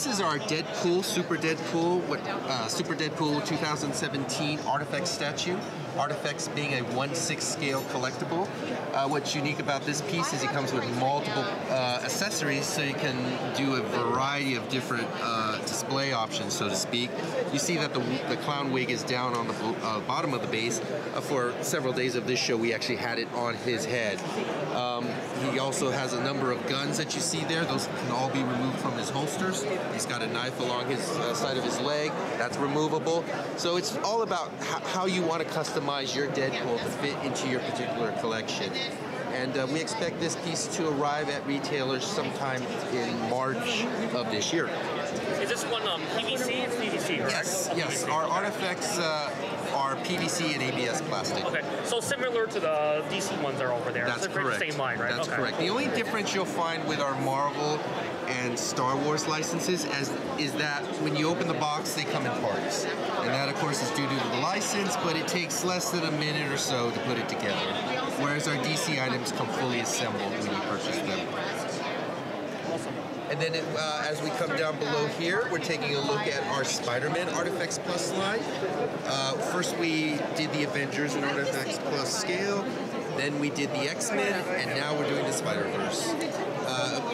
this is our Deadpool, Super Deadpool 2017 Artifacts statue. Artifacts being a 1/6 scale collectible. What's unique about this piece is it comes with multiple accessories, so you can do a variety of different display options, so to speak. You see that the clown wig is down on the bottom of the base. For several days of this show, we actually had it on his head. He also has a number of guns that you see there. Those can all be removed from his holsters. He's got a knife along his side of his leg. That's removable. So it's all about how you want to customize your Deadpool to fit into your particular collection. And we expect this piece to arrive at retailers sometime in March of this year. Is this one PVC? It's PVC, correct? Yes. Our artifacts are PVC and ABS plastic. Okay, so similar to the DC ones that are over there. That's correct. Same line, right? That's correct. The only difference you'll find with our Marvel and Star Wars licenses is that when you open the box, they come in parts. And that, of course, is due to the license, but it takes less than a minute or so to put it together. Whereas our DC items come fully assembled when you purchase them. Awesome. And then as we come down below here, we're taking a look at our Spider-Man Artifacts Plus line. First we did the Avengers in Artifacts Plus scale, then we did the X-Men, and now we're doing the Spider-Verse.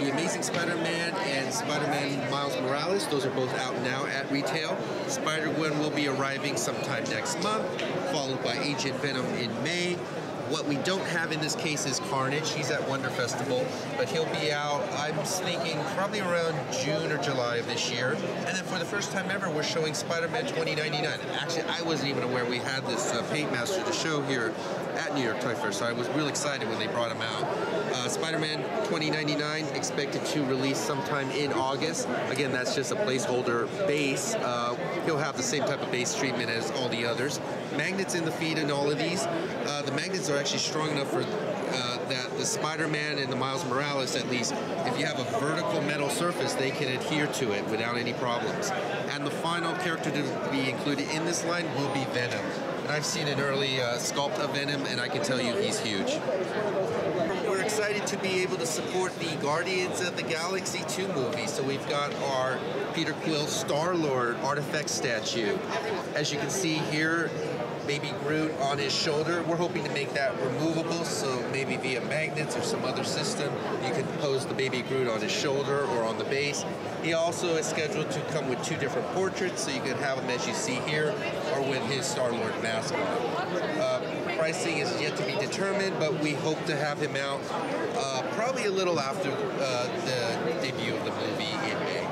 The Amazing Spider-Man and Spider-Man Miles Morales, those are both out now at retail. Spider-Gwen will be arriving sometime next month, followed by Agent Venom in May. What we don't have in this case is Carnage. He's at Wonder Festival, but he'll be out, I'm thinking, probably around June or July of this year. And then for the first time ever, we're showing Spider-Man 2099. Actually, I wasn't even aware we had this Paint Master to show here at New York Toy Fair, so I was real excited when they brought him out. Spider-Man 2099 expected to release sometime in August. Again, that's just a placeholder base. He'll have the same type of base treatment as all the others. Magnets in the feet in all of these. The magnets are actually strong enough for that the Spider-Man and the Miles Morales, at least, if you have a vertical metal surface, they can adhere to it without any problems. And the final character to be included in this line will be Venom. And I've seen an early sculpt of Venom, and I can tell you he's huge. We're excited to be able to support the Guardians of the Galaxy 2 movie. So we've got our Peter Quill Star-Lord artifact statue. As you can see here, Baby Groot on his shoulder. We're hoping to make that removable, so maybe via magnets or some other system, you can pose the Baby Groot on his shoulder or on the base. He also is scheduled to come with 2 different portraits, so you can have him as you see here, or with his Star-Lord mask on. Pricing is yet to be determined, but we hope to have him out probably a little after the debut of the movie in May.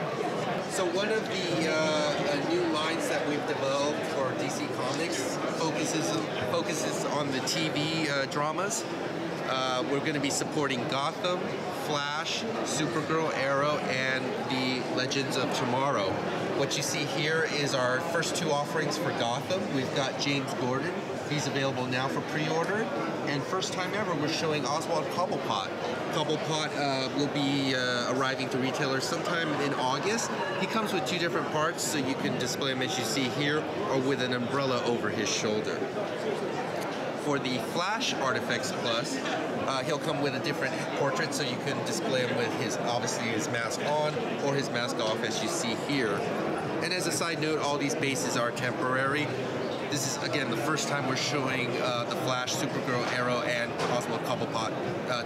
So one of the new lines that we've developed for DC Comics focuses on the TV dramas. We're going to be supporting Gotham, Flash, Supergirl, Arrow, and the Legends of Tomorrow. What you see here is our first 2 offerings for Gotham. We've got James Gordon. He's available now for pre-order. And first time ever, we're showing Oswald Cobblepot. Cobblepot will be arriving to retailers sometime in August. He comes with 2 different parts, so you can display him as you see here, or with an umbrella over his shoulder. For the Flash Artifacts Plus, he'll come with a different portrait, so you can display him with obviously his mask on or his mask off, as you see here. And as a side note, all these bases are temporary. This is, again, the first time we're showing the Flash, Supergirl, Arrow, and Oswald Cobblepot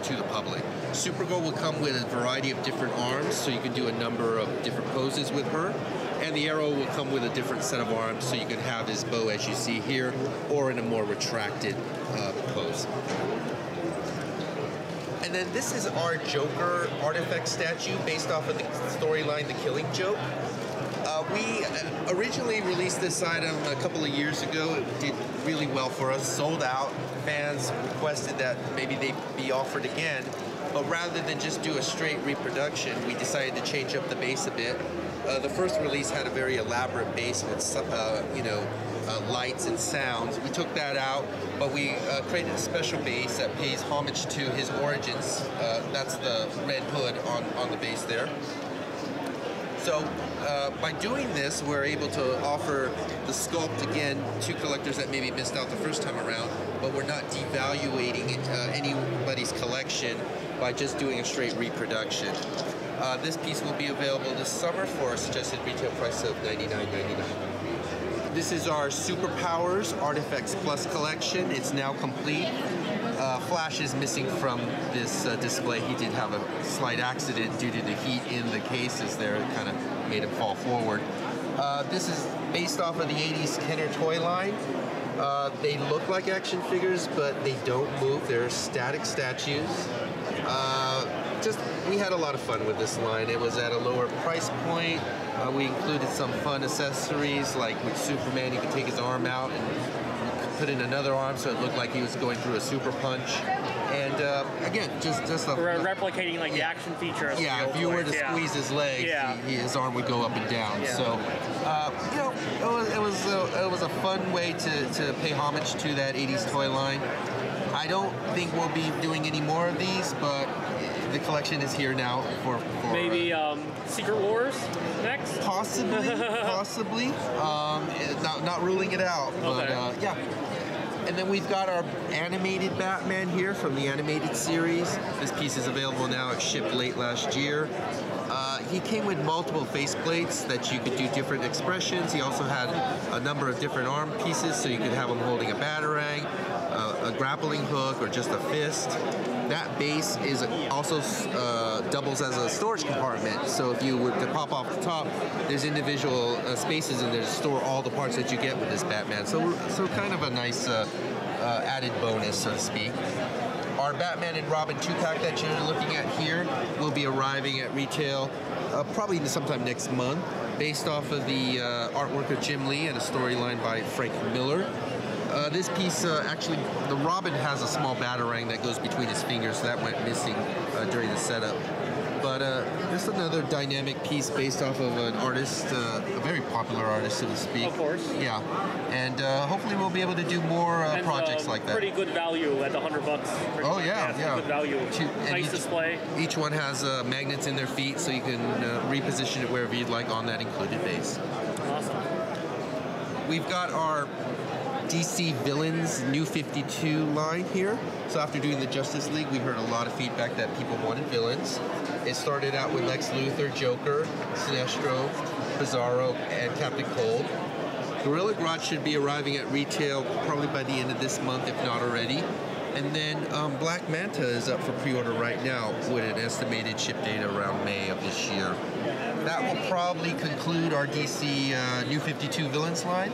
to the public. Supergirl will come with a variety of different arms, so you can do a number of different poses with her. And the Arrow will come with a different set of arms, so you can have his bow, as you see here, or in a more retracted pose. And then this is our Joker artifact statue based off of the storyline The Killing Joke. We originally released this item a couple of years ago. It did really well for us, sold out. Fans requested that maybe they be offered again. But rather than just do a straight reproduction, we decided to change up the base a bit. The first release had a very elaborate base with lights and sounds. We took that out, but we created a special base that pays homage to his origins. That's the red hood on the base there. So by doing this, we're able to offer the sculpt again to collectors that maybe missed out the first time around, but we're not devaluating anybody's collection by just doing a straight reproduction. This piece will be available this summer for a suggested retail price of $99.99. This is our Superpowers Artifacts Plus collection. It's now complete. Flash is missing from this display. He did have a slight accident due to the heat in the cases there. It kind of made him fall forward. This is based off of the 80s Kenner toy line. They look like action figures, but they don't move. They're static statues. We had a lot of fun with this line. It was at a lower price point. We included some fun accessories, like with Superman, he could take his arm out and put in another arm so it looked like he was going through a super punch. And again, just replicating like the action features. Yeah, if you were to squeeze his legs, his arm would go up and down. Yeah. So, you know, it was a fun way to pay homage to that 80s toy line. I don't think we'll be doing any more of these, but the collection is here now for maybe Secret Wars next. Possibly. Not ruling it out, but yeah. And then we've got our animated Batman here from the animated series. This piece is available now. It shipped late last year. He came with multiple faceplates that you could do different expressions. He also had a number of different arm pieces, so you could have him holding a batarang, a grappling hook, or just a fist. That base is also doubles as a storage compartment. So if you were to pop off the top, there's individual spaces in there to store all the parts that you get with this Batman. So kind of a nice added bonus, so to speak. Our Batman and Robin 2-pack that you're looking at here will be arriving at retail probably sometime next month, based off of the artwork of Jim Lee and a storyline by Frank Miller. This piece, actually, the Robin has a small batarang that goes between his fingers, so that went missing during the setup. But just another dynamic piece based off of an artist, a very popular artist, so to speak. Of course. Yeah, and hopefully we'll be able to do more projects like that. Pretty good value at $100. Oh yeah. Good value. Nice display. Each one has magnets in their feet, so you can reposition it wherever you'd like on that included base. Awesome. We've got our DC Villains New 52 line here. So after doing the Justice League, we heard a lot of feedback that people wanted villains. It started out with Lex Luthor, Joker, Sinestro, Bizarro, and Captain Cold. Gorilla Grodd should be arriving at retail probably by the end of this month, if not already. And then Black Manta is up for pre-order right now with an estimated ship date around May of this year. That will probably conclude our DC New 52 Villains line.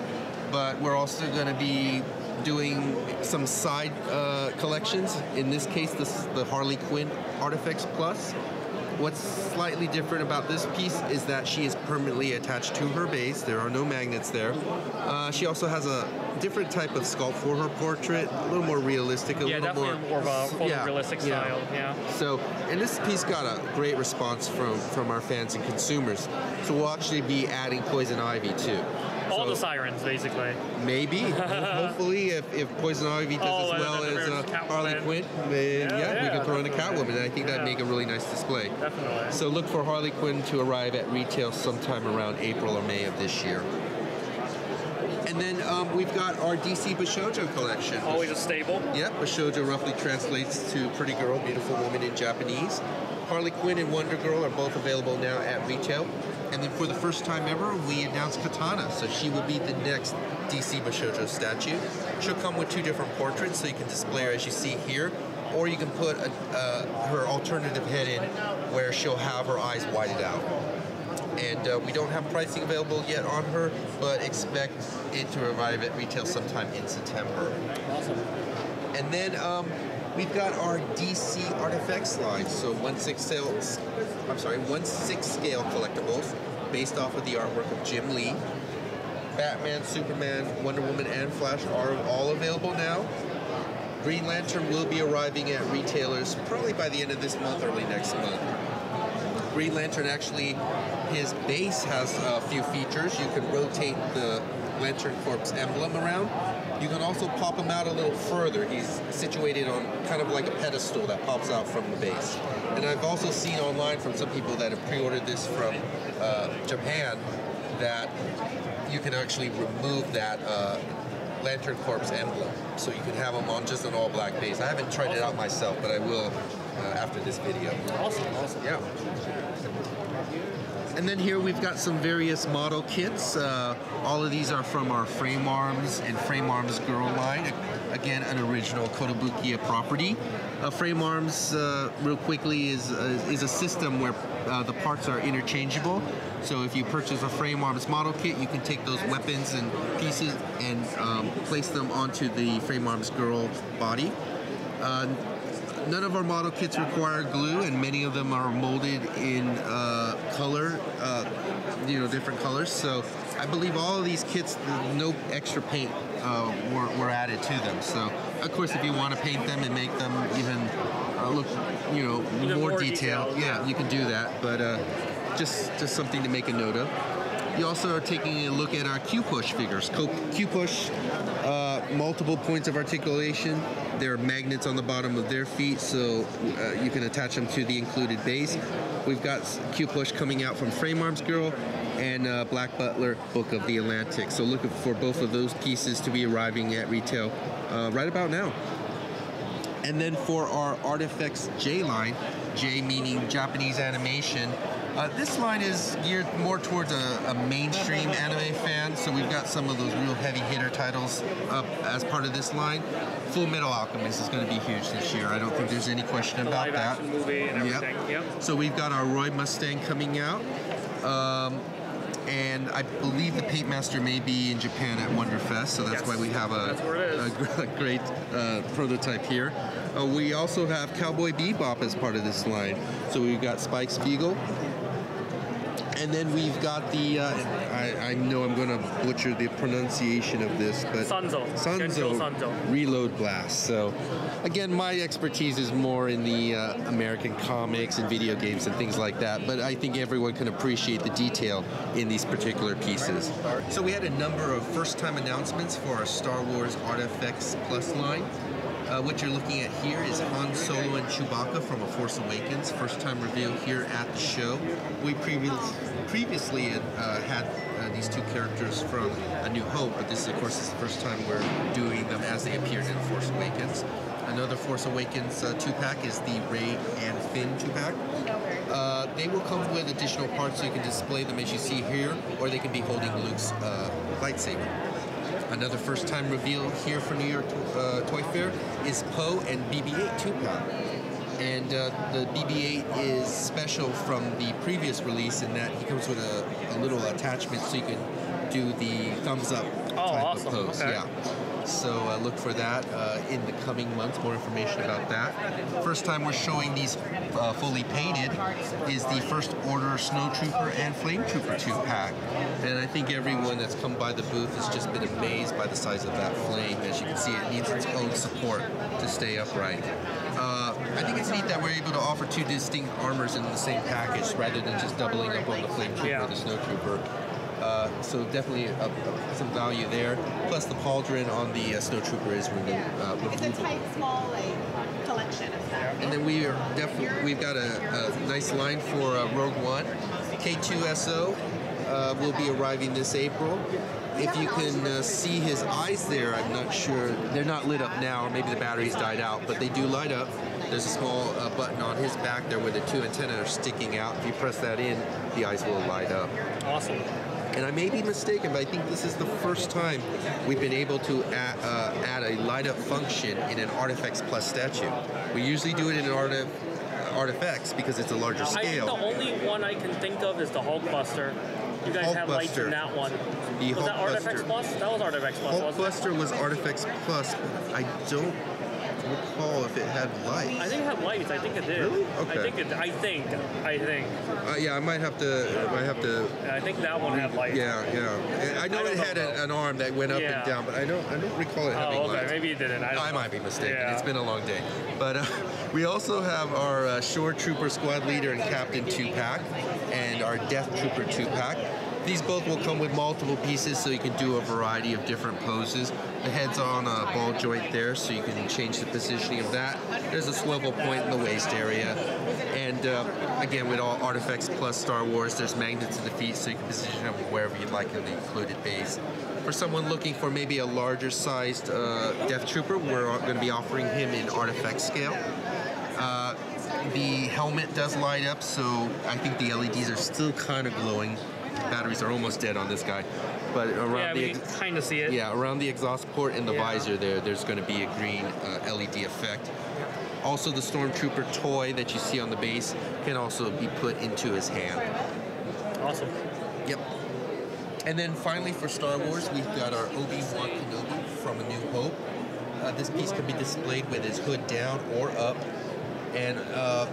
But we're also going to be doing some side collections. In this case, the Harley Quinn Artifacts Plus. What's slightly different about this piece is that she is permanently attached to her base. There are no magnets there. She also has a different type of sculpt for her portrait, a little more realistic, a little more of a photorealistic style. Yeah. So, and this piece got a great response from our fans and consumers. So we'll actually be adding Poison Ivy too. All the sirens, basically. Maybe. Hopefully, if Poison Ivy does as well as Harley Quinn, then we can throw in a Catwoman, and I think that'd make a really nice display. Definitely. So look for Harley Quinn to arrive at retail sometime around April or May of this year. And then we've got our DC Bashoujo collection. Always a staple. Yep, Bashoujo roughly translates to pretty girl, beautiful woman in Japanese. Harley Quinn and Wonder Girl are both available now at retail. And then for the first time ever, we announced Katana. So she will be the next DC Bashoujo statue. She'll come with two different portraits, so you can display her as you see here. Or you can put her alternative head in where she'll have her eyes whited out. And we don't have pricing available yet on her, but expect it to arrive at retail sometime in September. Awesome. And then we've got our DC Artifacts line, so 1/6 scale collectibles based off of the artwork of Jim Lee. Batman, Superman, Wonder Woman, and Flash are all available now. Green Lantern will be arriving at retailers probably by the end of this month, early next month. Green Lantern actually, his base has a few features. You can rotate the Lantern Corps emblem around. You can also pop him out a little further. He's situated on kind of like a pedestal that pops out from the base. And I've also seen online from some people that have pre-ordered this from Japan that you can actually remove that Lantern Corps emblem. So you can have them on just an all-black base. I haven't tried it out myself, but I will after this video. Awesome. Yeah. And then here we've got some various model kits. All of these are from our Frame Arms and Frame Arms Girl line. Again, an original Kotobukiya property. Frame Arms, real quickly, is a system where the parts are interchangeable. So if you purchase a Frame Arms model kit, you can take those weapons and pieces and place them onto the Frame Arms Girl body. None of our model kits require glue, and many of them are molded in color, different colors. So I believe all of these kits, no extra paint were added to them. So of course, if you want to paint them and make them even look, more detailed, yeah, you can do that. But just something to make a note of. You also are taking a look at our Q-Push figures. Q-Push, multiple points of articulation. There are magnets on the bottom of their feet, so you can attach them to the included base. We've got Q-Push coming out from Frame Arms Girl and Black Butler Book of the Atlantic. So looking for both of those pieces to be arriving at retail right about now. And then for our Artifacts J line, J meaning Japanese animation, this line is geared more towards a mainstream anime fan, so we've got some of those real heavy hitter titles up as part of this line. Full Metal Alchemist is going to be huge this year. I don't think there's any question about that. Live action movie and everything. Yep. So we've got our Roy Mustang coming out. And I believe the Paint Master may be in Japan at Wonderfest, so that's why we have a great prototype here. We also have Cowboy Bebop as part of this line. So we've got Spike Spiegel. And then we've got the, I know I'm going to butcher the pronunciation of this, but Sunzo Reload Blast. So again, my expertise is more in the American comics and video games and things like that, but I think everyone can appreciate the detail in these particular pieces. So we had a number of first-time announcements for our Star Wars Artifacts Plus line. What you're looking at here is Han Solo and Chewbacca from A Force Awakens, first time reveal here at the show. We previously had these two characters from A New Hope, but this, of course, is the first time we're doing them as they appeared in Force Awakens. Another Force Awakens 2-pack is the Rey and Finn 2-pack. They will come with additional parts so you can display them as you see here, or they can be holding Luke's lightsaber. Another first-time reveal here for New York Toy Fair is Poe and BB-8 2-pack. And the BB-8 is special from the previous release in that he comes with a little attachment so you can do the thumbs-up type of pose. Okay. Yeah. So look for that in the coming months, more information about that. First time we're showing these fully painted is the First Order Snowtrooper and Flame Trooper 2-pack. And I think everyone that's come by the booth has just been amazed by the size of that flame. As you can see, it needs its own support to stay upright. I think it's neat that we're able to offer two distinct armors in the same package rather than just doubling up on the Flame Trooper or the Snowtrooper. So definitely some value there. Plus the pauldron on the Snowtrooper is removable. It's a tight, small collection of stuff. And then we've got a nice line for Rogue One. K2SO will be arriving this April. If you can see his eyes there, I'm not sure. They're not lit up now, or maybe the batteries died out, but they do light up. There's a small button on his back there where the two antennae are sticking out. If you press that in, the eyes will light up. Awesome. And I may be mistaken, but I think this is the first time we've been able to add a light-up function in an Artifacts Plus statue. We usually do it in an Artifacts because it's a larger scale. The only one I can think of is the Hulkbuster. You guys have lights in that one. Was that Artifacts Plus? That was Artifacts Plus. Hulkbuster was Artifacts Plus. I don't recall if it had lights. I think it had lights. I think it did. Really? Okay. I think. Yeah, I might have to. I think that one had lights. Yeah. I know it had an arm that went up and down, but I don't recall it having lights. Maybe it didn't. I might be mistaken. Yeah. It's been a long day. But we also have our Shore Trooper Squad Leader and Captain 2-pack and our Death Trooper 2-pack. These both will come with multiple pieces so you can do a variety of different poses. The head's on a ball joint there so you can change the positioning of that. There's a swivel point in the waist area. And again, with all Artifacts Plus Star Wars, there's magnets in the feet so you can position them wherever you'd like in the included base. For someone looking for maybe a larger sized Death Trooper, we're going to be offering him in Artifact scale. The helmet does light up, so I think the LEDs are still kind of glowing. Batteries are almost dead on this guy, but around we kind of see it. Yeah, around the exhaust port and the visor there's going to be a green LED effect. Also, the Stormtrooper toy that you see on the base can also be put into his hand. Awesome. Yep. And then finally for Star Wars, we've got our Obi-Wan Kenobi from A New Hope. This piece can be displayed with his hood down or up. And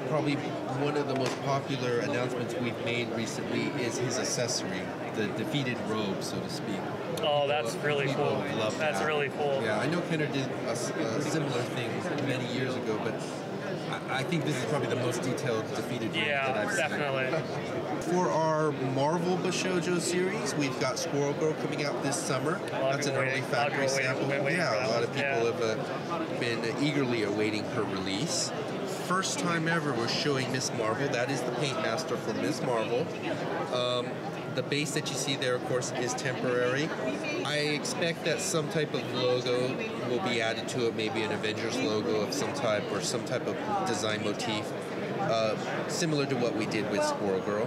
probably one of the most popular announcements we've made recently is his accessory, the defeated robe, so to speak. Oh, that's really cool. Love that's that. really cool. Yeah, I know Kenner did a similar thing many years ago, but I think this is probably the most detailed defeated robe that I've definitely. seen. For our Marvel Bashojo series, we've got Squirrel Girl coming out this summer. That's an early factory sample. Yeah, a lot of people have been eagerly awaiting her release. First time ever we're showing Miss Marvel. That is the paint master for Miss Marvel. The base that you see there, of course, is temporary. I expect that some type of logo will be added to it, maybe an Avengers logo of some type or some type of design motif, similar to what we did with Squirrel Girl.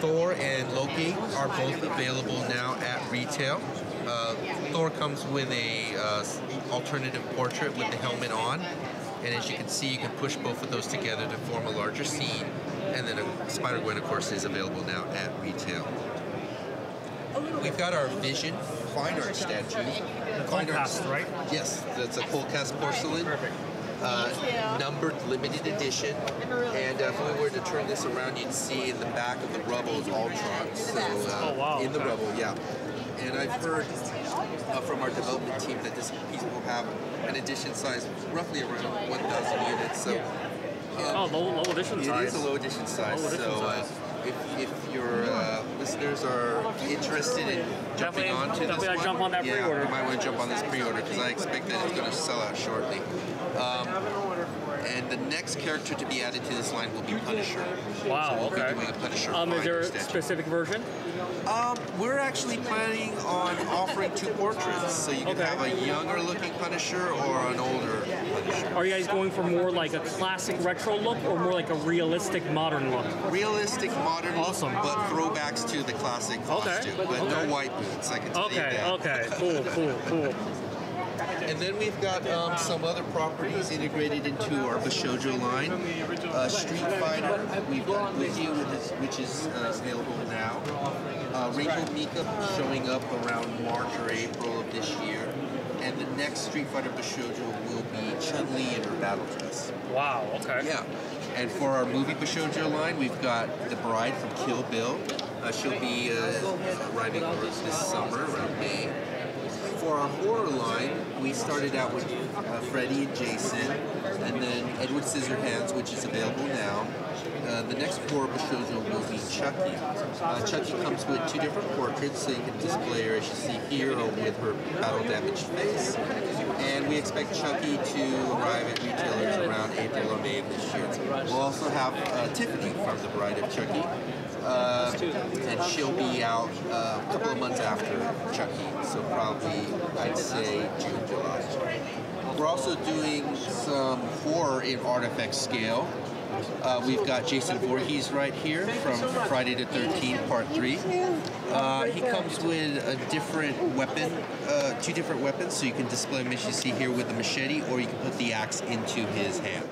Thor and Loki are both available now at retail. Thor comes with a alternative portrait with the helmet on, and as you can see, you can push both of those together to form a larger scene. And then Spider-Gwen, of course, is available now at retail. We've got our Vision fine art statue. Cold cast, right? Yes, that's a cold cast porcelain. Perfect. Numbered limited edition. And if we were to turn this around, you'd see in the back of the rubble is Ultron. So in the rubble, yeah. And I've heard from our development team that this piece will have an edition size roughly around 1,000 units. So. Low edition size. It is a low edition size. If your listeners are interested in jumping onto this one, jump on that pre-order. You might want to jump on this pre-order because I expect that it's going to sell out shortly. And the next character to be added to this line will be Punisher. Wow, so we'll be doing a Punisher is there a specific version? We're actually planning on offering two portraits. So you can have a younger looking Punisher or an older Punisher. Are you guys going for more like a classic retro look or more like a realistic modern look? Realistic modern look, but throwbacks to the classic costume. But no white boots, I can tell you that. Okay, cool. And then we've got some other properties integrated into our Bashojo line. Street Fighter, we've got Guji, which is available now. Rainbow Mika showing up around March or April of this year. And the next Street Fighter Bashojo will be Chun-Li in her battle dress. Wow, okay. Yeah. And for our movie Bashojo line, we've got the bride from Kill Bill. She'll be arriving this summer, around May. For our horror line, we started out with Freddy and Jason, and then Edward Scissorhands, which is available now. The next horror Bashojo will be Chucky. Chucky comes with two different portraits, so you can display her, as you see here, with her battle-damaged face. And we expect Chucky to arrive at retailers around April or May of this year. We'll also have Tiffany from The Bride of Chucky. And she'll be out a couple of months after Chucky, so probably I'd say June, July. We're also doing some horror in artifact scale. We've got Jason Voorhees right here from Friday the 13th, Part 3. He comes with a different weapon, two different weapons, so you can display him as you see here with the machete, or you can put the axe into his hand.